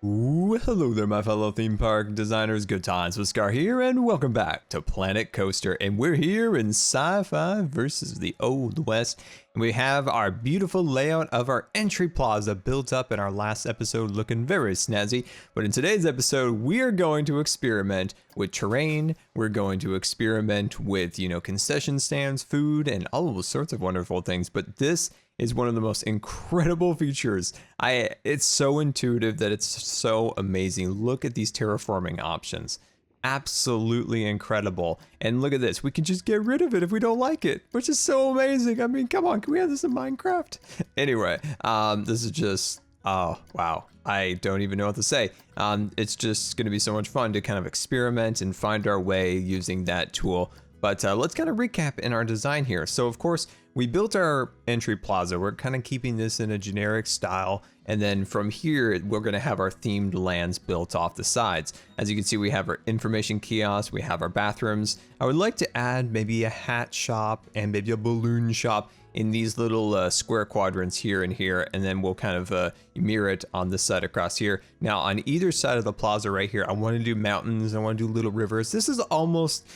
Ooh, hello there, my fellow theme park designers. Good times with Scar here, and welcome back to Planet Coaster. And we're here in Sci-Fi versus the Old West. And we have our beautiful layout of our entry plaza built up in our last episode, looking very snazzy. But in today's episode, we are going to experiment with terrain. We're going to experiment with, concession stands, food, and all sorts of wonderful things. But this is one of the most incredible features. It's so intuitive that it's so amazing. Look at these terraforming options. Absolutely incredible. And look at this. We can just get rid of it if we don't like it, which is so amazing. I mean, come on, can we have this in Minecraft? Anyway, this is just, oh, wow. I don't even know what to say. It's just going to be so much fun to kind of experiment and find our way using that tool. But let's kind of recap in our design here. So of course, we built our entry plaza. We're kind of keeping this in a generic style. And then from here, we're going to have our themed lands built off the sides. As you can see, we have our information kiosk. We have our bathrooms. I would like to add maybe a hat shop and maybe a balloon shop in these little square quadrants here and here. And then we'll kind of mirror it on this side across here. Now on either side of the plaza right here, I want to do mountains. I want to do little rivers. This is almost,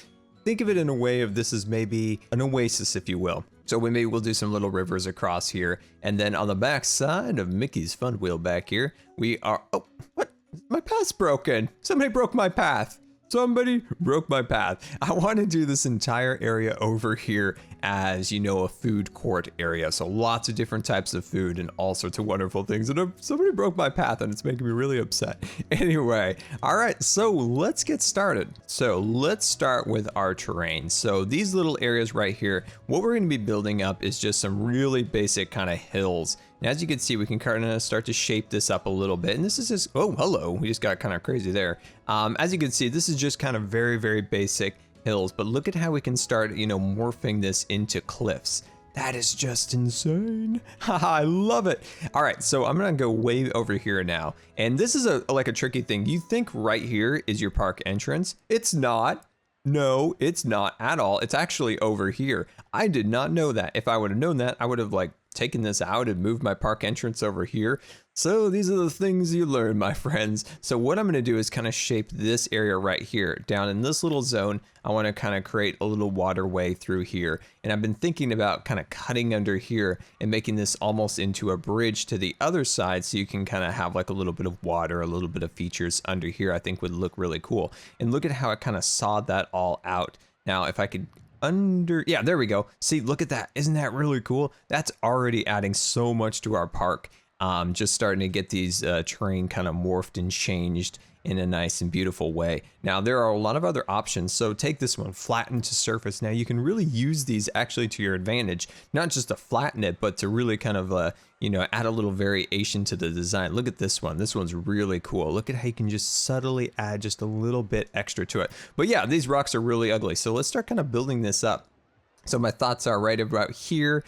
think of it in a way of this is maybe an oasis, if you will. So maybe we'll do some little rivers across here. And then on the back side of Mickey's Fun Wheel back here, we are, oh, what? My path's broken. Somebody broke my path. Somebody broke my path. I want to do this entire area over here as, a food court area. So lots of different types of food and all sorts of wonderful things. And somebody broke my path and it's making me really upset. Anyway, all right, so let's get started. So let's start with our terrain. So these little areas right here, what we're going to be building up is just some really basic kind of hills. And as you can see, we can kind of start to shape this up a little bit. And this is just, oh, hello. We just got kind of crazy there. As you can see, this is just kind of very, very basic hills. But look at how we can start, morphing this into cliffs. That is just insane. Haha, I love it. All right, so I'm going to go way over here now. And this is like a tricky thing. You think right here is your park entrance. It's not. No, it's not at all. It's actually over here. I did not know that. If I would have known that, I would have taken this out and moved my park entrance over here. So these are the things you learn, my friends. So what I'm going to do is kind of shape this area right here. Down in this little zone, I want to kind of create a little waterway through here. And I've been thinking about kind of cutting under here and making this almost into a bridge to the other side so you can kind of have like a little bit of water, a little bit of features under here. I think would look really cool. And look at how I kind of sawed that all out. Now, if I could yeah, there we go. See, look at that. Isn't that really cool? That's already adding so much to our park. Just starting to get these terrain kind of morphed and changed in a nice and beautiful way. Now, there are a lot of other options. So take this one, flatten to surface. Now, you can really use these actually to your advantage, not just to flatten it, but to really kind of, add a little variation to the design. Look at this one. This one's really cool. Look at how you can just subtly add just a little bit extra to it. But yeah, these rocks are really ugly. So let's start kind of building this up. So my thoughts are right about here.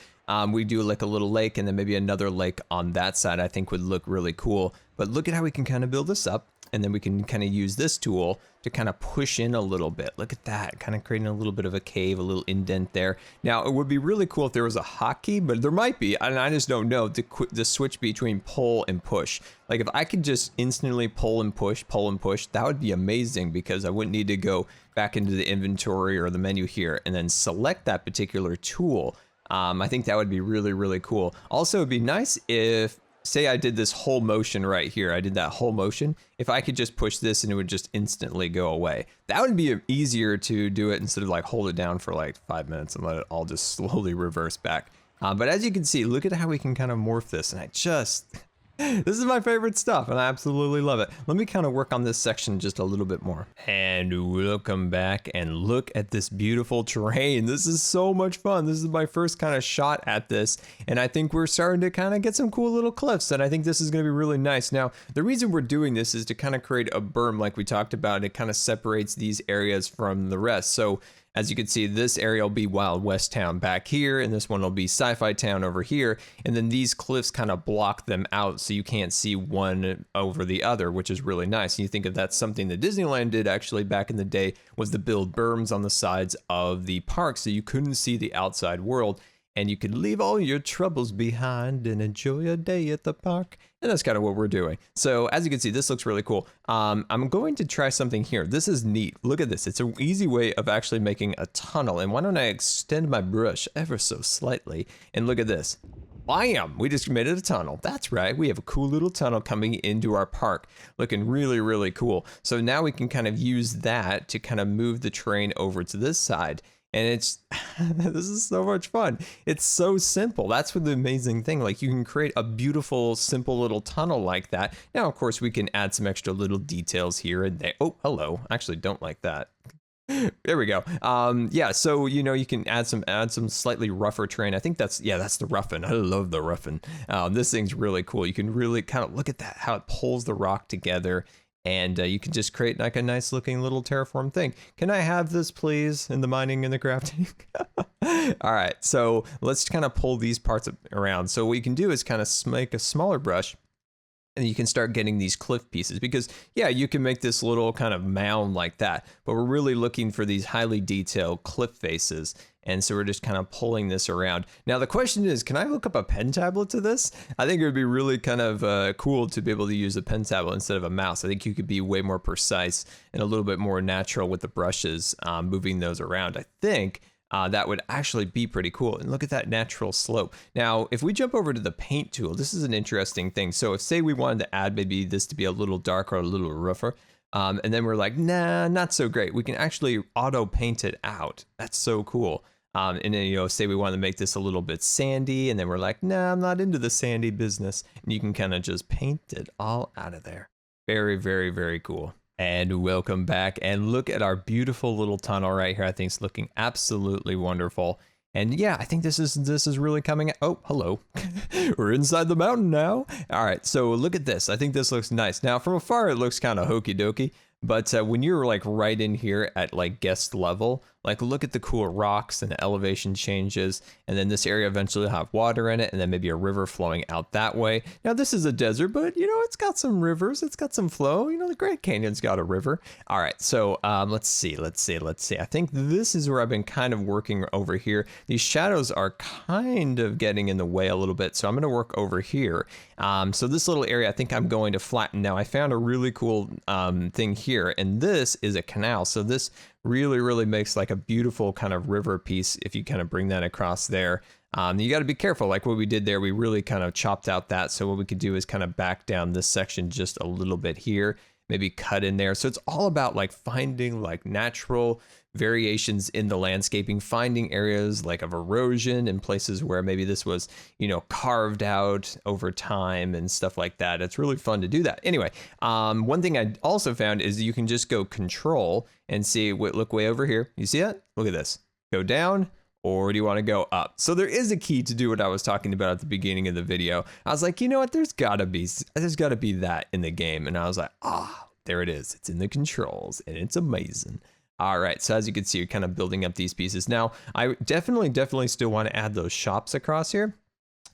We do like a little lake and then maybe another lake on that side I think would look really cool. But look at how we can kind of build this up. And then we can kind of use this tool to kind of push in a little bit. Look at that, kind of creating a little bit of a cave, a little indent there. Now, it would be really cool if there was a hotkey, but there might be, and I just don't know, the switch between pull and push. Like if I could just instantly pull and push, that would be amazing because I wouldn't need to go back into the inventory or the menu here and then select that particular tool. I think that would be really, really cool. Also, it'd be nice if, say I did this whole motion right here. I did that whole motion. If I could just push this and it would just instantly go away. That would be easier to do it instead of like hold it down for like 5 minutes and let it all just slowly reverse back. But as you can see, look at how we can kind of morph this. And this is my favorite stuff and I absolutely love it. Let me kind of work on this section just a little bit more. And welcome back and look at this beautiful terrain. This is so much fun. This is my first kind of shot at this. And I think we're starting to kind of get some cool little cliffs and I think this is going to be really nice. Now, the reason we're doing this is to kind of create a berm like we talked about. It kind of separates these areas from the rest. So as you can see, this area will be Wild West Town back here, and this one will be Sci-Fi Town over here, and then these cliffs kind of block them out so you can't see one over the other, which is really nice. And you think if that's something that Disneyland did actually back in the day, was to build berms on the sides of the park so you couldn't see the outside world. and you can leave all your troubles behind and enjoy a day at the park. And that's kind of what we're doing. So as you can see, this looks really cool. I'm going to try something here. This is neat. Look at this. It's an easy way of actually making a tunnel. And why don't I extend my brush ever so slightly? And look at this. Bam! We just made it a tunnel. That's right. We have a cool little tunnel coming into our park. Looking really, really cool. So now we can kind of use that to kind of move the terrain over to this side. And it's, this is so much fun. It's so simple. That's what the amazing thing, like you can create a beautiful, simple little tunnel like that. Now, of course, we can add some extra little details here and there. Oh, hello. I actually don't like that. There we go. Yeah, so, you know, you can add some slightly rougher terrain. I think that's the roughen. I love the roughen. This thing's really cool. You can really kind of look at that, how it pulls the rock together. And you can just create like a nice looking little terraform thing. Can I have this, please, in the mining and the crafting? All right, so let's kind of pull these parts around. So what you can do is kind of make a smaller brush, and you can start getting these cliff pieces, because yeah, you can make this little kind of mound like that, but we're really looking for these highly detailed cliff faces. And so we're just kind of pulling this around. Now the question is, can I hook up a pen tablet to this? I think it would be really kind of cool to be able to use a pen tablet instead of a mouse. I think you could be way more precise and a little bit more natural with the brushes, moving those around. I think that would actually be pretty cool. And look at that natural slope. Now, if we jump over to the paint tool, this is an interesting thing. So if, say we wanted to add maybe this to be a little darker, a little rougher, and then we're like, nah, not so great. We can actually auto paint it out. That's so cool. And then, you know, say we want to make this a little bit sandy, and then we're like, nah, I'm not into the sandy business. And you can kind of just paint it all out of there. Very, very, very cool. And welcome back, and look at our beautiful little tunnel right here. I think it's looking absolutely wonderful. And yeah, I think this is really coming. Oh, hello. We're inside the mountain now. All right, so look at this. I think this looks nice. Now from afar, it looks kind of hokey dokey. But when you're like right in here at like guest level, like look at the cool rocks and the elevation changes. And then this area eventually will have water in it, and then maybe a river flowing out that way. Now this is a desert, but you know, it's got some rivers, it's got some flow. You know, the Grand Canyon's got a river. All right, so let's see. I think this is where I've been kind of working over here. These shadows are kind of getting in the way a little bit, so I'm gonna work over here. So this little area, I think I'm going to flatten. Now I found a really cool thing here, and this is a canal. So this really makes like a beautiful kind of river piece if you kind of bring that across there. You got to be careful, like what we did there, we really kind of chopped out that. So what we could do is kind of back down this section just a little bit here, maybe cut in there. So it's all about like finding like natural variations in the landscaping, finding areas like of erosion and places where maybe this was, you know, carved out over time and stuff like that. It's really fun to do that. Anyway, one thing I also found is you can just go control and see what, look way over here. You see it? Look at this. Go down, or do you want to go up? So there is a key to do what I was talking about at the beginning of the video. I was like, you know what? There's gotta be that in the game. And I was like, there it is. It's in the controls, and it's amazing. All right, so as you can see, you're kind of building up these pieces. Now, I definitely still want to add those shops across here.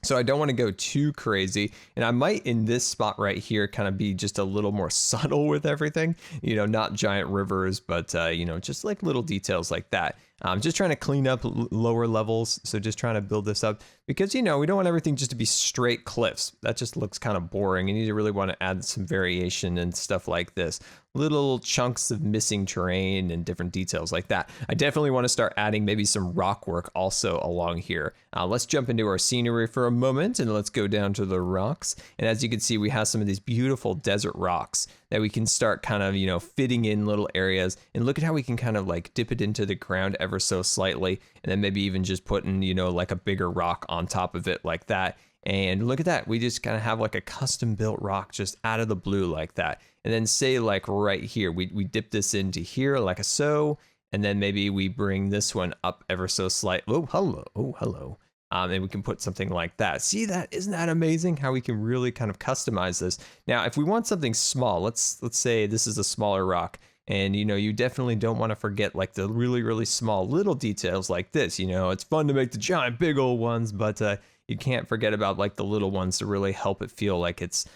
So I don't want to go too crazy. And I might, in this spot right here, kind of be just a little more subtle with everything. You know, not giant rivers, but, you know, just like little details like that. I'm just trying to clean up lower levels. So just trying to build this up because, you know, we don't want everything just to be straight cliffs. That just looks kind of boring. You need to really want to add some variation and stuff like this. Little chunks of missing terrain and different details like that. I definitely want to start adding maybe some rock work also along here. Let's jump into our scenery for a moment, and let's go down to the rocks. And as you can see, we have some of these beautiful desert rocks that we can start kind of, you know, fitting in little areas. And look at how we can kind of like dip it into the ground ever so slightly, and then maybe even just putting, you know, like a bigger rock on top of it like that. And look at that, we just kind of have like a custom built rock just out of the blue like that. And then say like right here, we dip this into here like a so, and then maybe we bring this one up ever so slightly. Oh, hello. And we can put something like that. See that? Isn't that amazing how we can really kind of customize this? Now, if we want something small, let's say this is a smaller rock. And, you know, you definitely don't want to forget like the really small little details like this. You know, it's fun to make the giant big old ones, but you can't forget about like the little ones to really help it feel like it's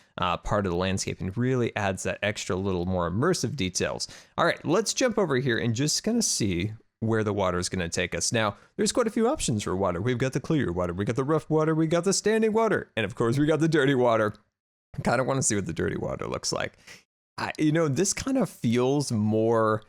part of the landscape, and really adds that extra little more immersive details. All right, let's jump over here and just kind of see where the water is going to take us. Now, there's quite a few options for water. We've got the clear water, we got the rough water, we got the standing water, and of course we got the dirty water. I kind of want to see what the dirty water looks like. This kind of feels more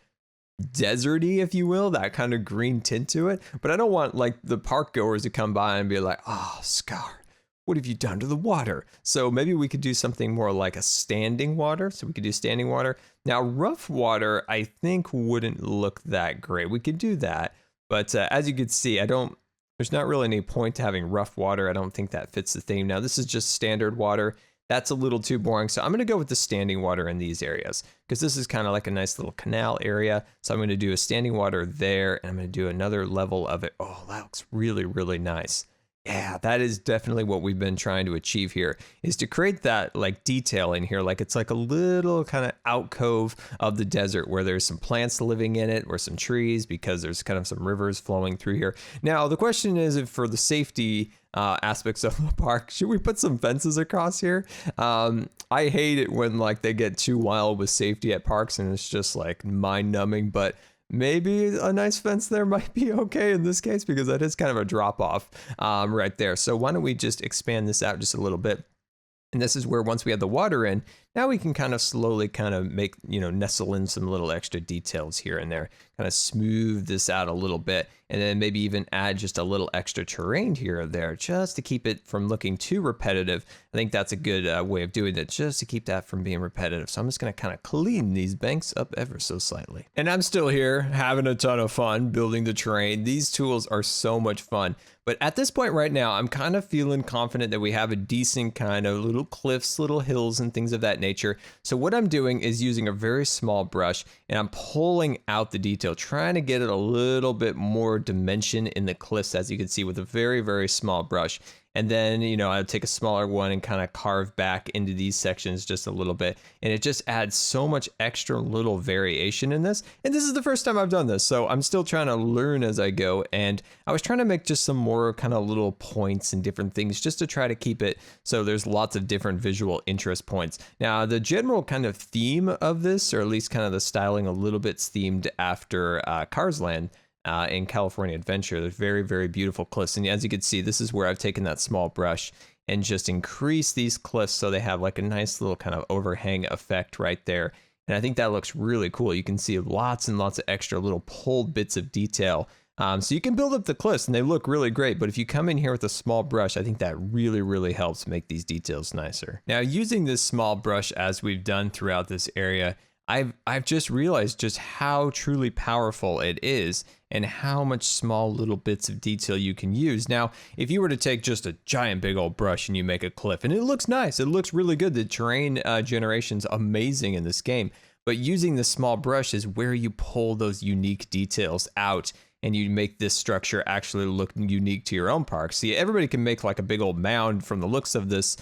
deserty, if you will, that kind of green tint to it. But I don't want like the park goers to come by and be like, oh, Scar, what have you done to the water? So maybe we could do something more like a standing water. So we could do standing water. Now, rough water, I think wouldn't look that great. We could do that. But as you can see, there's not really any point to having rough water. I don't think that fits the theme. Now, this is just standard water. That's a little too boring. So I'm going to go with the standing water in these areas because this is kind of like a nice little canal area. So I'm going to do a standing water there and I'm going to do another level of it. Oh, that looks really, really nice. Yeah, that is definitely what we've been trying to achieve here, is to create that like detail in here. Like it's like a little kind of alcove of the desert where there's some plants living in it or some trees because there's kind of some rivers flowing through here. Now, the question is, if for the safety aspects of the park, should we put some fences across here? I hate it when like they get too wild with safety at parks and it's just like mind numbing, but maybe a nice fence there might be okay in this case because that is kind of a drop off right there. So why don't we just expand this out just a little bit? And this is where once we have the water in, now we can kind of slowly kind of make, nestle in some little extra details here and there, kind of smooth this out a little bit, and then maybe even add just a little extra terrain here or there just to keep it from looking too repetitive. I think that's a good way of doing it, just to keep that from being repetitive. So I'm just going to kind of clean these banks up ever so slightly. And I'm still here having a ton of fun building the terrain. These tools are so much fun. But at this point right now, I'm kind of feeling confident that we have a decent kind of little cliffs, little hills and things of that nature. So what I'm doing is using a very small brush and I'm pulling out the detail, trying to get it a little bit more dimension in the cliffs, as you can see, with a very, very small brush. And then, I'll take a smaller one and kind of carve back into these sections just a little bit. And it just adds so much extra little variation in this. And this is the first time I've done this, so I'm still trying to learn as I go. And I was trying to make just some more kind of little points and different things just to try to keep it so there's lots of different visual interest points. Now, the general kind of theme of this, or at least kind of the styling a little bit themed after Cars Land, in California Adventure. There's very, very beautiful cliffs. And as you can see, this is where I've taken that small brush and just increased these cliffs so they have like a nice little kind of overhang effect right there. And I think that looks really cool. You can see lots and lots of extra little pulled bits of detail. So you can build up the cliffs and they look really great. But if you come in here with a small brush, I think that really, really helps make these details nicer. Now, using this small brush as we've done throughout this area, I've just realized just how truly powerful it is and how much small little bits of detail you can use. Now, if you were to take just a giant big old brush and you make a cliff, and it looks nice, it looks really good. The terrain generation's amazing in this game, but using the small brush is where you pull those unique details out and you make this structure actually look unique to your own park. See, everybody can make like a big old mound from the looks of this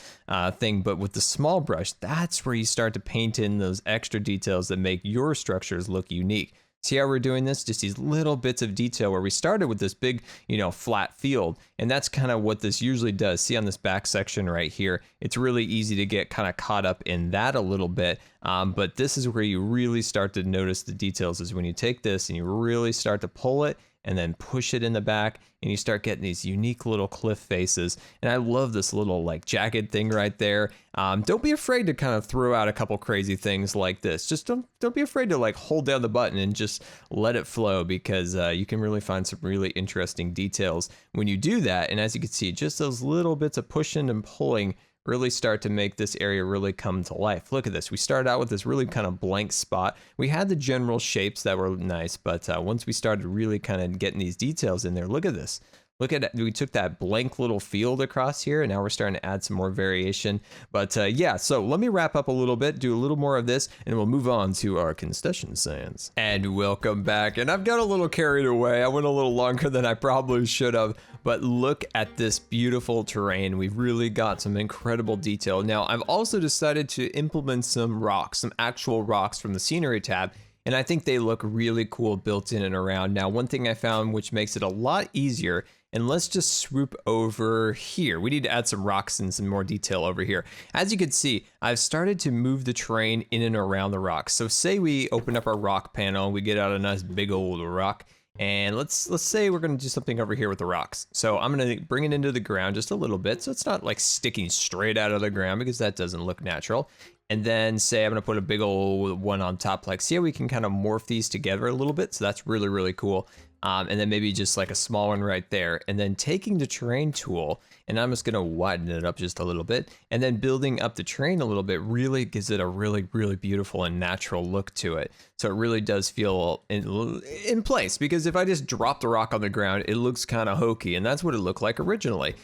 thing, but with the small brush, that's where you start to paint in those extra details that make your structures look unique. See how we're doing this? Just these little bits of detail where we started with this big, flat field. And that's kind of what this usually does. See on this back section right here, it's really easy to get kind of caught up in that a little bit. But this is where you really start to notice the details, is when you take this and you really start to pull it and then push it in the back, and you start getting these unique little cliff faces. And I love this little like jagged thing right there. Don't be afraid to kind of throw out a couple crazy things like this. Just don't be afraid to like hold down the button and just let it flow, because you can really find some really interesting details when you do that. And as you can see, just those little bits of pushing and pulling really start to make this area really come to life. Look at this. We started out with this really kind of blank spot. We had the general shapes that were nice, but once we started really kind of getting these details in there, look at this. Look at it. We took that blank little field across here, and now we're starting to add some more variation. But yeah, so let me wrap up a little bit, do a little more of this, and we'll move on to our concession stands. And welcome back. And I've got a little carried away. I went a little longer than I probably should have. But look at this beautiful terrain. We've really got some incredible detail. Now, I've also decided to implement some rocks, some actual rocks from the scenery tab. And I think they look really cool built in and around. Now, one thing I found which makes it a lot easier, and let's just swoop over here. We need to add some rocks and some more detail over here. As you can see, I've started to move the terrain in and around the rocks. So say we open up our rock panel, we get out a nice big old rock, And let's say we're gonna do something over here with the rocks. So I'm gonna bring it into the ground just a little bit, so it's not like sticking straight out of the ground because that doesn't look natural. And then say I'm gonna put a big old one on top, like see how we can kind of morph these together a little bit. So that's really, really cool. And then maybe just like a small one right there. And then taking the terrain tool, and I'm just gonna widen it up just a little bit. And then building up the terrain a little bit really gives it a really, really beautiful and natural look to it. So it really does feel in place, because if I just drop the rock on the ground, it looks kind of hokey, and that's what it looked like originally.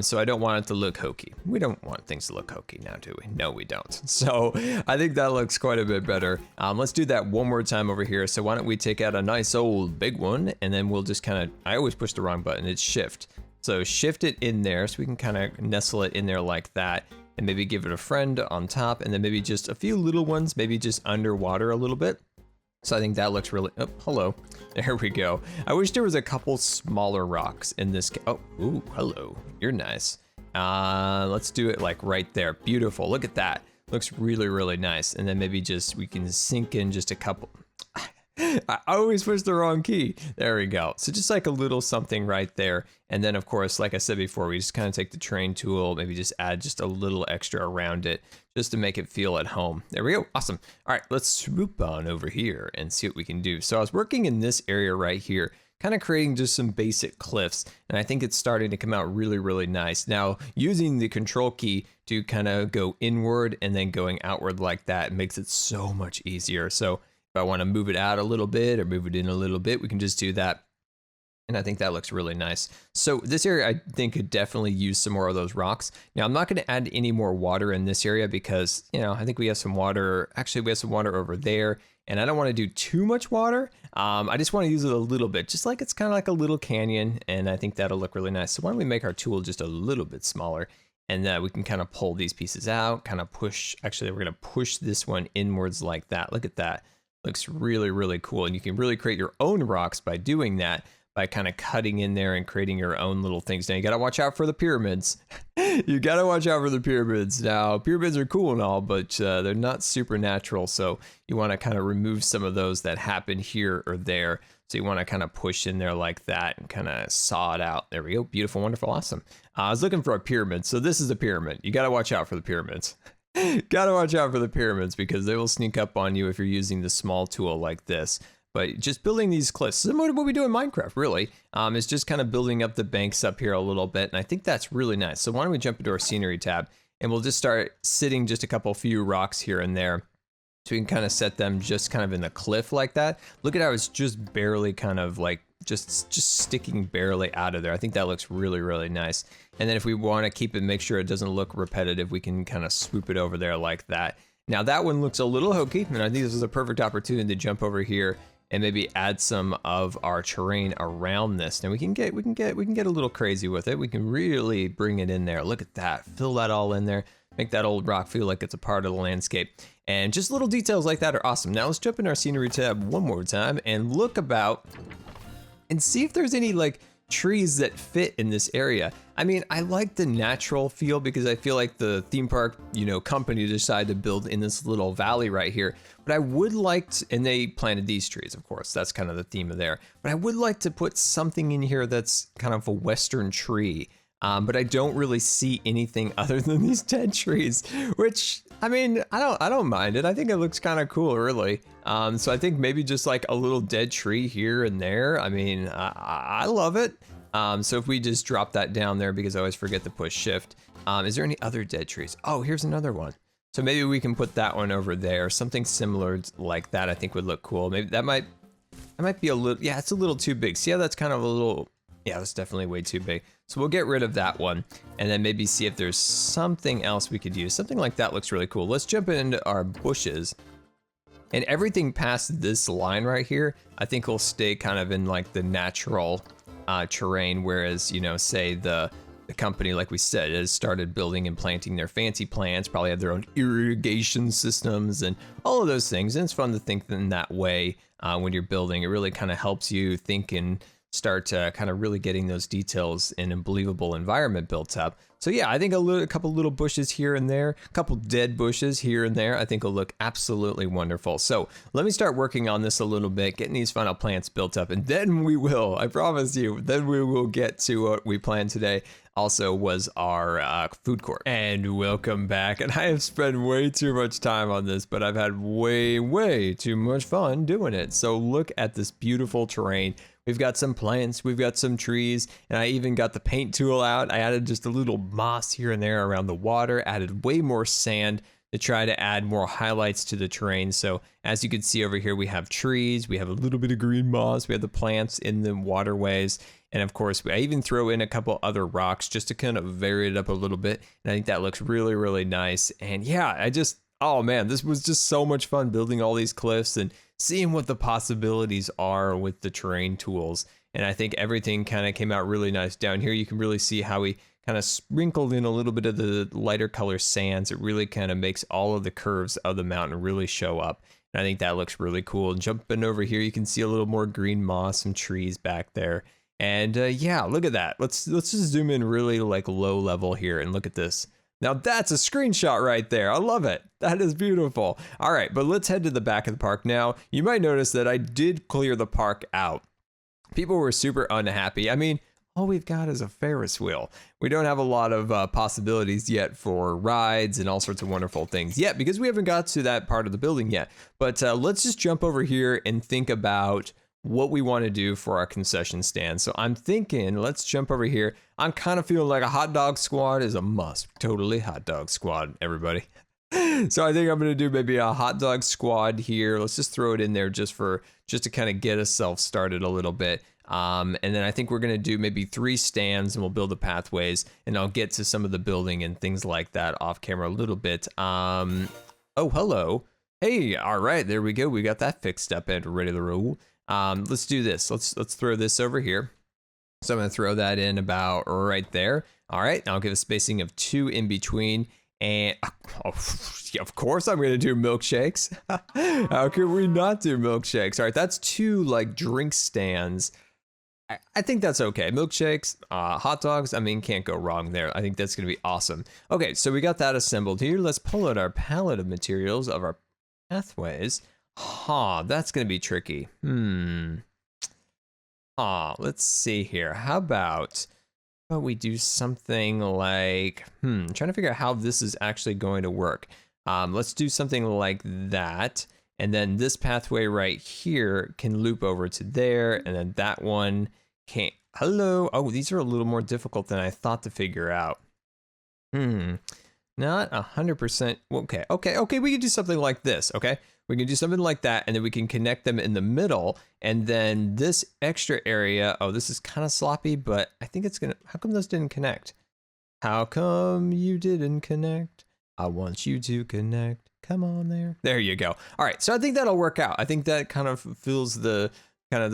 So I don't want it to look hokey. We don't want things to look hokey now, do we? No, we don't. So I think that looks quite a bit better. Let's do that one more time over here. So why don't we take out a nice old big one, and then we'll just kind of, I always push the wrong button, it's shift. So shift it in there so we can kind of nestle it in there like that, and maybe give it a friend on top, and then maybe just a few little ones, maybe just underwater a little bit. So I think that looks really, oh, hello. There we go. I wish there was a couple smaller rocks in this. Oh, ooh, hello. You're nice. Let's do it like right there. Beautiful. Look at that. Looks really, really nice. And then maybe just, we can sink in just a couple. I always push the wrong key. There we go. So just like a little something right there. And then of course, like I said before, we just kind of take the terrain tool, maybe just add just a little extra around it just to make it feel at home. There we go. Awesome. All right, let's swoop on over here and see what we can do. So I was working in this area right here, kind of creating just some basic cliffs. And I think it's starting to come out really, really nice. Now, using the control key to kind of go inward and then going outward like that makes it so much easier. So if I want to move it out a little bit or move it in a little bit, we can just do that. And I think that looks really nice. So this area, I think, could definitely use some more of those rocks. Now, I'm not going to add any more water in this area because, you know, I think we have some water. Actually, we have some water over there. And I don't want to do too much water. I just want to use it a little bit, just like it's kind of like a little canyon. And I think that'll look really nice. So why don't we make our tool just a little bit smaller? And we can kind of pull these pieces out, kind of push. Actually, we're going to push this one inwards like that. Look at that. Looks really, really cool. And you can really create your own rocks by doing that, by kind of cutting in there and creating your own little things. Now you got to watch out for the pyramids. You got to watch out for the pyramids. Now pyramids are cool and all, but they're not supernatural. So you want to kind of remove some of those that happen here or there. So you want to kind of push in there like that and kind of saw it out. There we go. Beautiful, wonderful, awesome. I was looking for a pyramid. So this is a pyramid. You got to watch out for the pyramids. Gotta watch out for the pyramids because they will sneak up on you if you're using the small tool like this. But just building these cliffs, similar to what we do in Minecraft, really, is just kind of building up the banks up here a little bit. And I think that's really nice. So why don't we jump into our scenery tab and we'll just start sitting just a few rocks here and there. So we can kind of set them just kind of in a cliff like that. Look at how it's just barely kind of like just sticking barely out of there. I think that looks really, really nice. And then if we want to keep it, make sure it doesn't look repetitive, we can kind of swoop it over there like that. Now that one looks a little hokey, and I think this is a perfect opportunity to jump over here and maybe add some of our terrain around this. Now we can get a little crazy with it. We can really bring it in there. Look at that, fill that all in there, make that old rock feel like it's a part of the landscape. And just little details like that are awesome. Now let's jump in our scenery tab one more time and look about and see if there's any like trees that fit in this area. I mean, I like the natural feel because I feel like the theme park, company decided to build in this little valley right here. But I would like to, and they planted these trees, of course, that's kind of the theme of there. But I would like to put something in here that's kind of a Western tree. But I don't really see anything other than these dead trees, which, I mean, I don't mind it. I think it looks kind of cool, really. So I think maybe just like a little dead tree here and there. I mean, I love it. So if we just drop that down there, because I always forget to push shift. Is there any other dead trees? Oh, here's another one. So maybe we can put that one over there. Something similar like that I think would look cool. Maybe that might be a little, yeah, it's a little too big. See how that's kind of a little, yeah, that's definitely way too big. So we'll get rid of that one and then maybe see if there's something else we could use. Something like that looks really cool. Let's jump into our bushes. And everything past this line right here, I think will stay kind of in like the natural terrain. Whereas, say the company, like we said, has started building and planting their fancy plants, probably have their own irrigation systems and all of those things. And it's fun to think in that way when you're building. It really kind of helps you think in start kind of really getting those details in a believable environment built up. So yeah, I think a couple little bushes here and there, a couple dead bushes here and there, I think will look absolutely wonderful. So let me start working on this a little bit, getting these final plants built up, and then we will, I promise you, then we will get to what we planned today. Also was our food court. And welcome back. And I have spent way too much time on this, but I've had way too much fun doing it. So look at this beautiful terrain. We've got some plants, we've got some trees, and I even got the paint tool out. I added just a little moss here and there around the water, added way more sand to try to add more highlights to the terrain. So as you can see over here, we have trees, we have a little bit of green moss, we have the plants in the waterways, and of course, I even throw in a couple other rocks just to kind of vary it up a little bit. And I think that looks really nice. And yeah, oh man, this was just so much fun building all these cliffs and seeing what the possibilities are with the terrain tools. And I think everything kind of came out really nice. Down here, you can really see how we kind of sprinkled in a little bit of the lighter color sands. It really kind of makes all of the curves of the mountain really show up. And I think that looks really cool. And jumping over here, you can see a little more green moss, some trees back there. And yeah, look at that. Let's just zoom in really like low level here and look at this. Now that's a screenshot right there. I love it. That is beautiful. All right, but let's head to the back of the park now. You might notice that I did clear the park out. People were super unhappy. I mean, all we've got is a Ferris wheel. We don't have a lot of possibilities yet for rides and all sorts of wonderful things yet because we haven't got to that part of the building yet. But let's just jump over here and think about what we want to do for our concession stand. So I'm thinking, let's jump over here. I'm kind of feeling like a hot dog squad is a must. Totally hot dog squad, everybody. So I think I'm going to do maybe a hot dog squad here. Let's just throw it in there just to kind of get ourselves started a little bit. And then I think we're going to do maybe 3 stands and we'll build the pathways, and I'll get to some of the building and things like that off camera a little bit. Oh, hello. Hey, all right, there we go. We got that fixed up and ready to roll. Let's do this. Let's throw this over here. So I'm going to throw that in about right there. All right, I'll give a spacing of 2 in between. And of course I'm going to do milkshakes. How could we not do milkshakes? All right, that's 2 like drink stands. I think that's okay. Milkshakes, hot dogs, I mean, can't go wrong there. I think that's going to be awesome. Okay, so we got that assembled here. Let's pull out our palette of materials of our pathways. That's going to be tricky. Let's see here. How about we do something like, trying to figure out how this is actually going to work. Let's do something like that. And then this pathway right here can loop over to there. And then that one can't. Hello. Oh, these are a little more difficult than I thought to figure out. Not 100%. Okay. We can do something like this. Okay. We can do something like that, and then we can connect them in the middle, and then this extra area, oh, this is kind of sloppy, but I think it's gonna, how come those didn't connect? How come you didn't connect? I want you to connect. Come on there. There you go. All right, so I think that'll work out. I think that kind of fills the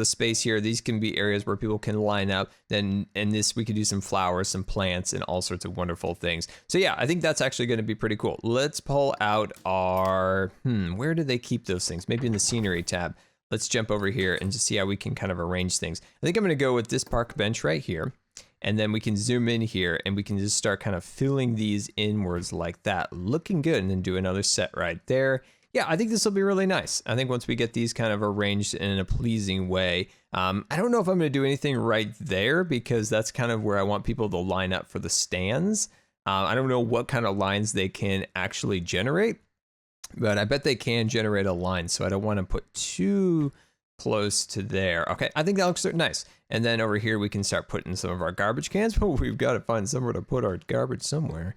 space here. These can be areas where people can line up. Then in this, we could do some flowers, some plants, and all sorts of wonderful things. So yeah, I think that's actually going to be pretty cool. Let's pull out our, where do they keep those things? Maybe in the scenery tab. Let's jump over here and just see how we can kind of arrange things. I think I'm going to go with this park bench right here. And then we can zoom in here and we can just start kind of filling these inwards like that. Looking good. And then do another set right there. Yeah, I think this will be really nice. I think once we get these kind of arranged in a pleasing way, I don't know if I'm going to do anything right there because that's kind of where I want people to line up for the stands. I don't know what kind of lines they can actually generate, but I bet they can generate a line. So I don't want to put too close to there. Okay, I think that looks nice. And then over here, we can start putting some of our garbage cans, but we've got to find somewhere to put our garbage somewhere.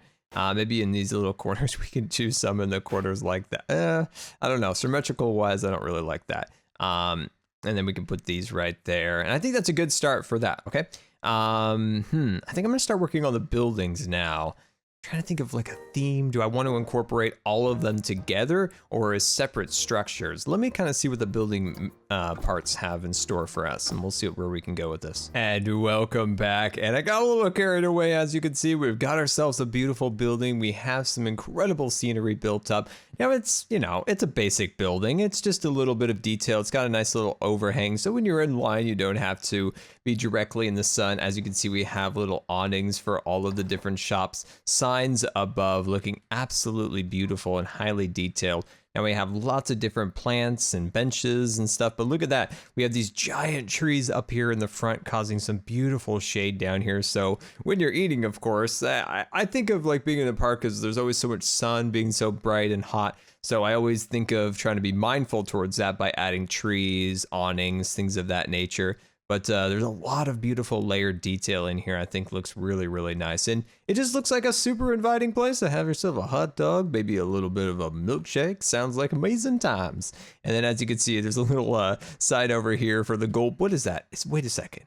Maybe in these little corners, we can choose some in the corners like that. I don't know. Symmetrical wise, I don't really like that. And then we can put these right there. And I think that's a good start for that. Okay. I think I'm going to start working on the buildings now. Trying to think of like a theme. Do I want to incorporate all of them together or as separate structures? Let me kind of see what the building parts have in store for us, and we'll see where we can go with this. And welcome back. And I got a little carried away. As you can see, we've got ourselves a beautiful building. We have some incredible scenery built up. You know, it's a basic building. It's just a little bit of detail. It's got a nice little overhang. So when you're in line, you don't have to be directly in the sun. As you can see, we have little awnings for all of the different shops. Signs above looking absolutely beautiful and highly detailed. Now we have lots of different plants and benches and stuff, but look at that. We have these giant trees up here in the front causing some beautiful shade down here. So when you're eating, of course, I think of like being in the park because there's always so much sun, being so bright and hot. So I always think of trying to be mindful towards that by adding trees, awnings, things of that nature. But there's a lot of beautiful layered detail in here. I think looks really, really nice. And it just looks like a super inviting place to have yourself a hot dog, maybe a little bit of a milkshake. Sounds like amazing times. And then as you can see, there's a little side over here for the gold. What is that? Wait a second.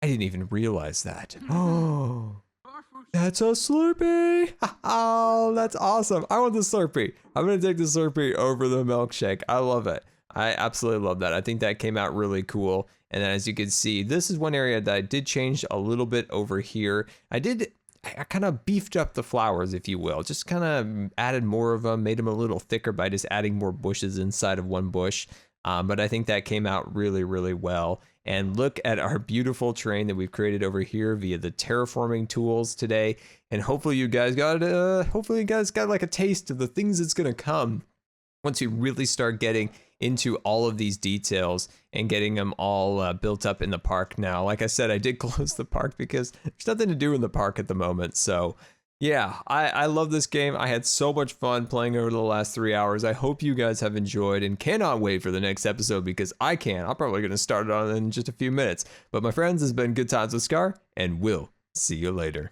I didn't even realize that. Oh, that's a Slurpee. Oh, that's awesome. I want the Slurpee. I'm going to take the Slurpee over the milkshake. I love it. I absolutely love that. I think that came out really cool. And then as you can see, this is one area that I did change a little bit over here. I kind of beefed up the flowers, if you will. Just kind of added more of them, made them a little thicker by just adding more bushes inside of one bush. But I think that came out really, really well. And look at our beautiful terrain that we've created over here via the terraforming tools today. And hopefully you guys got like a taste of the things that's gonna come once you really start getting into all of these details and getting them all built up in the park now. Like I said, I did close the park because there's nothing to do in the park at the moment. So yeah, I love this game. I had so much fun playing over the last 3 hours. I hope you guys have enjoyed and cannot wait for the next episode because I can. I'm probably going to start it on in just a few minutes. But my friends, this has been Good Times with Scar, and we'll see you later.